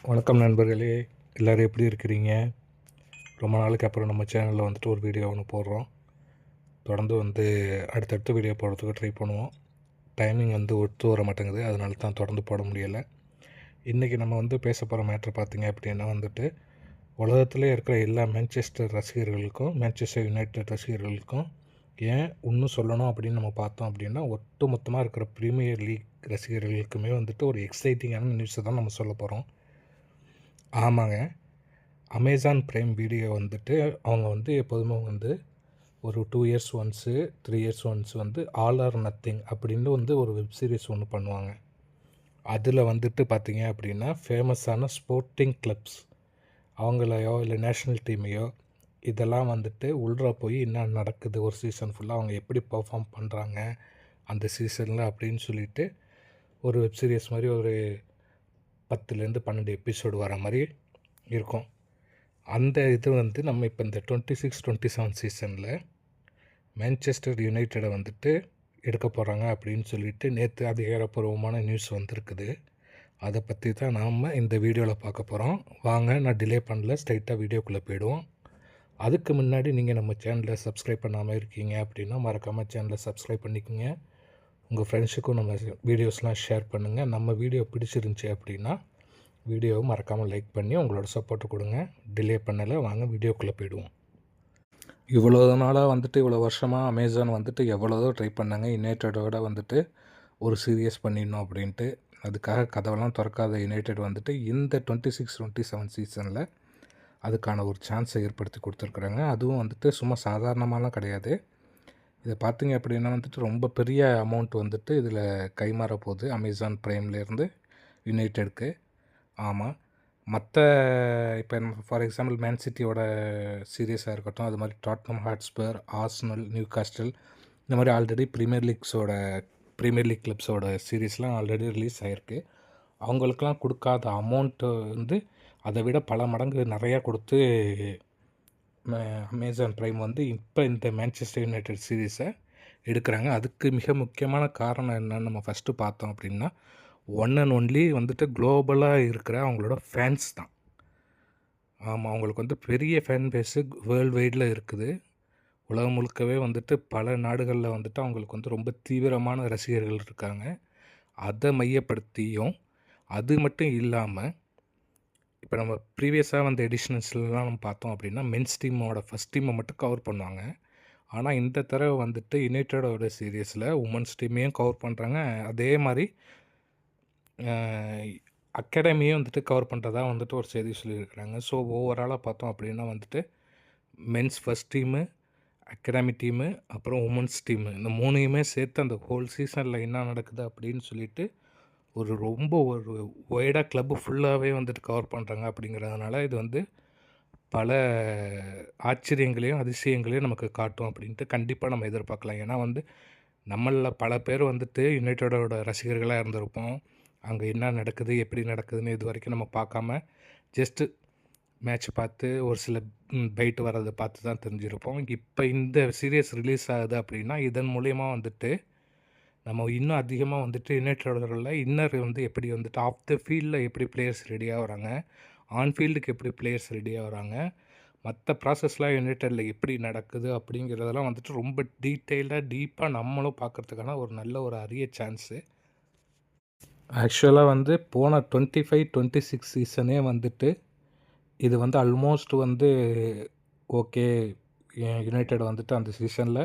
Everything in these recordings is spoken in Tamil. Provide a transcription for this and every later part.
வணக்கம் நண்பர்களே, எல்லோரும் எப்படி இருக்கிறீங்க? ரொம்ப நாளுக்கு அப்புறம் நம்ம சேனலில் வந்துட்டு ஒரு வீடியோ ஒன்று போடுறோம். தொடர்ந்து அடுத்தடுத்த வீடியோ போடுறதுக்கு ட்ரை பண்ணுவோம். டைமிங் ஒத்து வர மாட்டேங்குது, அதனால தான் தொடர்ந்து போட முடியலை. இன்றைக்கி நம்ம பேச போகிற மேட்ரு பார்த்திங்க அப்படின்னா உலகத்திலே இருக்கிற எல்லா மேன்செஸ்டர் ரசிகர்களுக்கும், மேன்செஸ்டர் யுனைடெட் ரசிகர்களுக்கும், ஏன் இன்னும் சொல்லணும் அப்படின்னு நம்ம பார்த்தோம் அப்படின்னா, ஒட்டு மொத்தமாக இருக்கிற ப்ரீமியர் லீக் ரசிகர்களுக்குமே ஒரு எக்ஸைட்டிங்கான நியூஸை தான் நம்ம சொல்ல போகிறோம். ஆமாங்க. அமேசான் ப்ரைம் வீடியோ அவங்க எப்போதுமே ஒரு 2 years once 3 years once all or nothing அப்படின்னு ஒரு வெப் சீரிஸ் ஒன்று பண்ணுவாங்க. அதில் பார்த்தீங்க அப்படின்னா ஃபேமஸான ஸ்போர்ட்டிங் கிளப்ஸ் அவங்களையோ இல்லை நேஷ்னல் டீமையோ இதெல்லாம் உள்ற போய் என்ன நடக்குது ஒரு சீசன் ஃபுல்லாக அவங்க எப்படி பர்ஃபார்ம் பண்ணுறாங்க அந்த சீசனில் அப்படின்னு சொல்லிட்டு ஒரு வெப் சீரிஸ் மாதிரி ஒரு 10லேருந்து 12 எபிசோடு வர மாதிரி இருக்கும். அந்த இது நம்ம இப்போ இந்த 26-27 சீசனில் மேன்செஸ்டர் யுனைட்டடை எடுக்க போகிறாங்க அப்படின்னு சொல்லிட்டு நேற்று அதிகாரப்பூர்வமான நியூஸ் வந்திருக்குது. அதை பற்றி தான் நாம் இந்த வீடியோவில் பார்க்க போகிறோம். வாங்க, நான் டிலே பண்ணல, ஸ்ட்ரைட்டாக வீடியோக்குள்ளே போயிடுவோம். அதுக்கு முன்னாடி நீங்கள் நம்ம சேனலை சப்ஸ்கிரைப் பண்ணாமல் இருக்கீங்க அப்படின்னா மறக்காமல் சேனலை சப்ஸ்கிரைப் பண்ணிக்கோங்க. உங்கள் ஃப்ரெண்ட்ஸுக்கும் நம்ம வீடியோஸ்லாம் ஷேர் பண்ணுங்கள். நம்ம வீடியோ பிடிச்சிருந்துச்சி அப்படின்னா வீடியோவை மறக்காமல் லைக் பண்ணி உங்களோட சப்போர்ட்டு கொடுங்க. டிலே பண்ணலை, வாங்க வீடியோக்குள்ளே போயிடுவோம். இவ்வளோ நாளாக இவ்வளோ வருஷமாக அமேசான் எவ்வளோதோ ட்ரை பண்ணாங்க யுனைட்டடோட ஒரு சீரியஸ் பண்ணிடணும் அப்படின்ட்டு. அதுக்காக கதவெல்லாம் திறக்காத யுனைடெட் இந்த 26-27 சீசனில் அதுக்கான ஒரு சான்ஸை ஏற்படுத்தி கொடுத்துருக்குறாங்க. அதுவும் சும்மா சாதாரணமாலாம் கிடையாது. இதை பார்த்தீங்க அப்படின்னா ரொம்ப பெரிய அமௌண்ட் இதில் கைமாற போகுது அமேசான் ப்ரைம்லேருந்து யுனைடெடுக்கு. ஆமாம், மற்ற இப்போ ஃபார் எக்ஸாம்பிள் மேன் சிட்டியோட சீரியஸாக இருக்கட்டும், அது மாதிரி Tottenham Hotspur, Arsenal, Newcastle, இந்த மாதிரி ஆல்ரெடி ப்ரீமியர் லீக் கிளப்ஸோட சீரீஸ்லாம் ஆல்ரெடி ரிலீஸ் ஆகிருக்கு. அவங்களுக்கெல்லாம் கொடுக்காத அமௌண்ட்டு அதை விட பல மடங்கு நிறையா கொடுத்து அமேசான் ப்ரைம் இப்போ இந்த மேன்செஸ்டர் யுனைடெட் சீரீஸை எடுக்கிறாங்க. அதுக்கு மிக முக்கியமான காரணம் என்னன்னு நம்ம ஃபஸ்ட்டு பார்த்தோம் அப்படின்னா, ஒன் அண்ட் ஒன்லி குளோபலாக இருக்கிற அவங்களோட ஃபேன்ஸ் தான். ஆமாம், அவங்களுக்கு பெரிய ஃபேன் பேஸு வேர்ல்டு வைடில் இருக்குது. உலகம் முழுக்கவே பல நாடுகளில் அவங்களுக்கு ரொம்ப தீவிரமான ரசிகர்கள் இருக்காங்க. அதை மையப்படுத்தியும், அது மட்டும் இல்லாமல் இப்போ நம்ம ப்ரீவியஸாக எடிஷன்ஸ்லாம் நம்ம பார்த்தோம் அப்படின்னா மென்ஸ் டீமோட ஃபஸ்ட் டீமை மட்டும் கவர் பண்ணுவாங்க. ஆனால் இந்த தடவை யுனைட்டடோட சீரியஸில் உமன்ஸ் டீமையும் கவர் பண்ணுறாங்க. அதே மாதிரி அகாடமியும் கவர் பண்ணுறதா ஒரு செய்தி சொல்லியிருக்கிறாங்க. ஸோ ஓவராலாக பார்த்தோம் அப்படின்னா men's first team, academy team, அப்புறம் உமன்ஸ் டீமு, இந்த மூணையுமே சேர்த்து அந்த ஹோல் சீசனில் என்ன நடக்குது அப்படின்னு சொல்லிட்டு ரொம்ப ஒரு ஒய்டாக கிளப்பு ஃபுல்லாகவே கவர் பண்ணுறாங்க. அப்படிங்கிறதுனால இது பல ஆச்சரியங்களையும் அதிசயங்களையும் நமக்கு காட்டும் அப்படின்ட்டு கண்டிப்பாக நம்ம எதிர்பார்க்கலாம். ஏன்னா நம்மளில் பல பேர் யுனைட்டடோட ரசிகர்களாக இருந்திருப்போம். அங்கே என்ன நடக்குது, எப்படி நடக்குதுன்னு இது வரைக்கும் நம்ம பார்க்காம ஜஸ்ட்டு மேட்ச் பார்த்து ஒரு சில பைட்டு வர்றதை பார்த்து தான் தெரிஞ்சிருப்போம். இப்போ இந்த சீரியஸ் ரிலீஸ் ஆகுது அப்படின்னா இதன் மூலயமா நம்ம இன்னும் அதிகமாக யுனைட்டடோட இன்னர் எப்படி ஆஃப் த ஃபீல்டில் எப்படி பிளேயர்ஸ் ரெடியாக வராங்க, ஆன் ஃபீல்டுக்கு எப்படி பிளேயர்ஸ் ரெடியாக வராங்க, மற்ற ப்ராசஸ்லாம் யுனைட்டடில் எப்படி நடக்குது அப்படிங்கிறதெல்லாம் ரொம்ப டீப்பாக நம்மளும் பார்க்குறதுக்கான ஒரு நல்ல ஒரு அரிய சான்ஸு. ஆக்சுவலாக போன 25-26 சீசனே இது ஆல்மோஸ்ட் ஓகே, யுனைட்டட் அந்த சீசனில்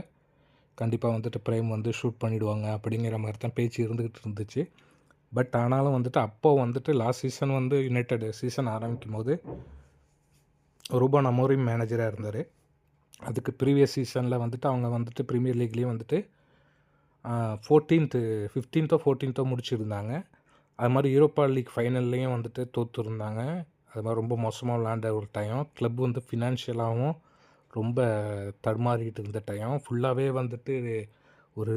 கண்டிப்பாக ப்ரைம் ஷூட் பண்ணிவிடுவாங்க அப்படிங்கிற மாதிரி தான் பேச்சு இருந்துக்கிட்டு இருந்துச்சு. பட் ஆனாலும் அப்போது லாஸ்ட் சீசன் யுனைட்டட் சீசன் ஆரம்பிக்கும் போது ரூபன் அமோரிம் மேனேஜராக இருந்தார். அதுக்கு ப்ரீவியஸ் சீசனில் அவங்க ப்ரீமியர் லீக்லேயும் 15th-14th முடிச்சிருந்தாங்க. அது மாதிரி யூரோப்பா லீக் ஃபைனல்லையும் தோற்றுருந்தாங்க. அது மாதிரி ரொம்ப மோசமாக விளாண்ட ஒரு டைம். கிளப் ஃபினான்ஷியலாகவும் ரொம்ப தடுமாறிக்கிட்டு இருந்த டைம். ஃபுல்லாகவே ஒரு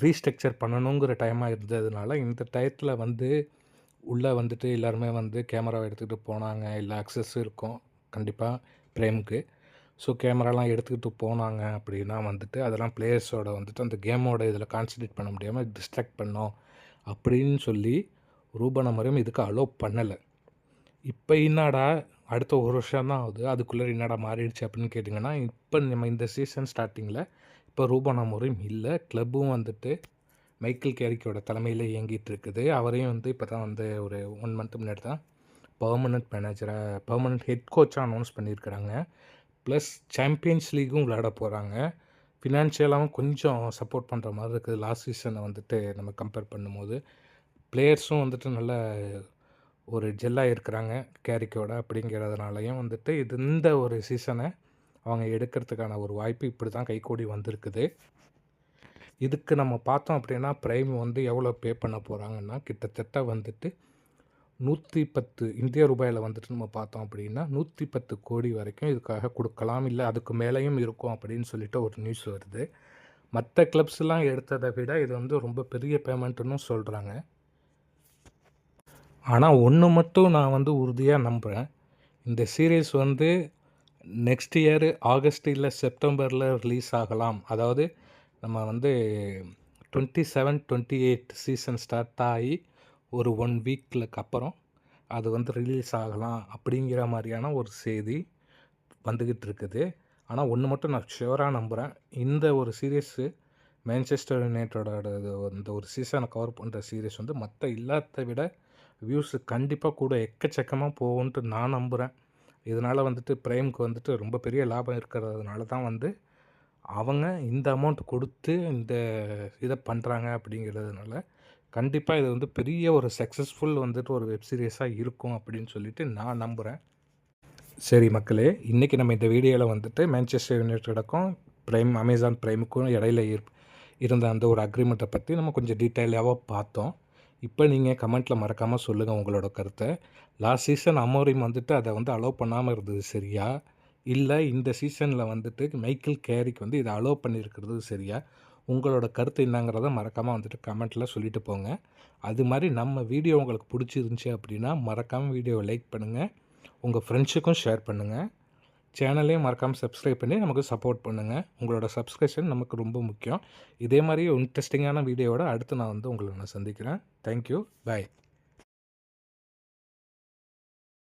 ரீஸ்ட்ரக்சர் பண்ணணுங்கிற டைமாக இருந்ததுனால இந்த டயத்தில் உள்ளே எல்லாருமே கேமராவை எடுத்துக்கிட்டு போனாங்க. எல்லா அக்சஸும் இருக்கும் கண்டிப்பாக ப்ரைமுக்கு. ஸோ கேமராலாம் எடுத்துக்கிட்டு போனாங்க அப்படின்னா அதெல்லாம் பிளேயர்ஸோட அந்த கேமோட இதில் கான்சன்ட்ரேட் பண்ண முடியாமல் டிஸ்ட்ராக்ட் பண்ணோம் அப்படின்னு சொல்லி ரூபன் அமோரிம் இதுக்கு அலோவ் பண்ணலை. இப்போ என்னடா அடுத்த ஒரு வருஷம் தான் ஆகுது, அதுக்குள்ளே என்னடா மாறிடுச்சு அப்படின்னு கேட்டிங்கன்னா, இப்போ நம்ம இந்த சீசன் ஸ்டார்டிங்கில் இப்போ ரூபன் அமோரிம் இல்லை, கிளப்பும் வந்துட்டு மைக்கேல் கேரிக்கோட தலைமையில் இயங்கிட்டு இருக்குது. அவரையும் வந்து இப்போ தான் வந்து ஒரு 1 மந்த் முன்னாடி தான் பர்மனெண்ட் ஹெட் கோச்சாக அனௌன்ஸ் பண்ணியிருக்கிறாங்க. ப்ளஸ் சாம்பியன்ஸ் லீக்கும் விளையாட போகிறாங்க. ஃபினான்ஷியலாகவும் கொஞ்சம் சப்போர்ட் பண்ணுற மாதிரி இருக்குது லாஸ்ட் சீசனை வந்துட்டு நம்ம கம்பேர் பண்ணும்போது. பிளேயர்ஸும் வந்துட்டு நல்ல ஒரு ஜெல்லாக இருக்கிறாங்க கேரிக்கோட அப்படிங்கிறதுனாலையும் வந்துட்டு இந்த ஒரு சீசனை அவங்க எடுக்கிறதுக்கான ஒரு வாய்ப்பு இப்படி தான் கைகூடி வந்திருக்குது. இதுக்கு நம்ம பார்த்தோம் அப்படின்னா பிரைம் வந்து எவ்வளோ பே பண்ண போகிறாங்கன்னா, கிட்டத்தட்ட வந்துட்டு 110 இந்திய ரூபாயில் வந்துட்டு நம்ம பார்த்தோம் அப்படின்னா 110 கோடி வரைக்கும் இதுக்காக கொடுக்கலாம், இல்லை அதுக்கு மேலேயும் இருக்கும் அப்படின்னு சொல்லிட்டு ஒரு நியூஸ் வருது. மற்ற கிளப்ஸ்லாம் எடுத்ததை விட இது வந்து ரொம்ப பெரிய பேமெண்ட்டுன்னு சொல்கிறாங்க. ஆனால் ஒன்று மட்டும் நான் வந்து உறுதியாக நம்புகிறேன், இந்த சீரீஸ் வந்து நெக்ஸ்ட் இயர் ஆகஸ்ட் இல்லை செப்டம்பரில் ரிலீஸ் ஆகலாம். அதாவது நம்ம வந்து 27, 28 சீசன் ஸ்டார்ட் ஆகி ஒரு 1 வீக்குக்கு அப்புறம் அது வந்து ரிலீஸ் ஆகலாம் அப்படிங்கிற மாதிரியான ஒரு செய்தி வந்துக்கிட்டு இருக்குது. ஆனால் ஒன்று மட்டும் நான் ஷுவராக நம்புகிறேன், இந்த ஒரு சீரீஸு மேன்செஸ்டர் யுனைட்டோட இந்த ஒரு சீசனை கவர் பண்ணுற சீரீஸ் வந்து மற்ற இல்லாத விட வியூஸு கண்டிப்பாக கூட எக்கச்சக்கமாக போகும்ன்ட்டு நான் நம்புகிறேன். இதனால் வந்துட்டு பிரைமுக்கு வந்துட்டு ரொம்ப பெரிய லாபம் இருக்கிறதுனால தான் வந்து அவங்க இந்த அமௌண்ட் கொடுத்து இந்த இதை பண்ணுறாங்க. அப்படிங்கிறதுனால கண்டிப்பாக இது வந்து பெரிய ஒரு சக்ஸஸ்ஃபுல் வந்துட்டு ஒரு வெப் சீரிஸாக இருக்கும் அப்படின்னு சொல்லிட்டு நான் நம்புகிறேன். சரி மக்களே, இன்றைக்கி நம்ம இந்த வீடியோவில் வந்துட்டு மேன்செஸ்டர் யுனைட்டடுக்கும் அமேசான் பிரைமுக்கும் இடையில இருந்த அந்த ஒரு அக்ரிமெண்ட்டை பற்றி நம்ம கொஞ்சம் டீட்டெயிலாக பார்த்தோம். இப்போ நீங்கள் கமெண்ட்டில் மறக்காமல் சொல்லுங்கள் உங்களோட கருத்தை. லாஸ்ட் சீசன் அமோரிம் வந்துட்டு அதை வந்து அலோவ் பண்ணாமல் இருந்தது சரியா, இல்லை இந்த சீசனில் வந்துட்டு மைக்கேல் கேரிக்கு வந்து இதை அலோவ் பண்ணியிருக்கிறது சரியா? உங்களோட கருத்து என்னங்கிறத மறக்காமல் வந்துட்டு கமெண்ட்டில் சொல்லிட்டு போங்க. அது மாதிரி நம்ம வீடியோ உங்களுக்கு பிடிச்சிருந்துச்சி அப்படின்னா மறக்காமல் வீடியோவை லைக் பண்ணுங்கள், உங்கள் ஃப்ரெண்ட்ஸுக்கும் ஷேர் பண்ணுங்கள், சேனலையும் மறக்காமல் சப்ஸ்கிரைப் பண்ணி நமக்கு சப்போர்ட் பண்ணுங்கள். உங்களோட சப்ஸ்கிரிப்ஷன் நமக்கு ரொம்ப முக்கியம். இதே மாதிரி இன்ட்ரெஸ்டிங்கான வீடியோவோட அடுத்து நான் வந்து உங்களை சந்திக்கிறேன். தேங்க்யூ, பாய்.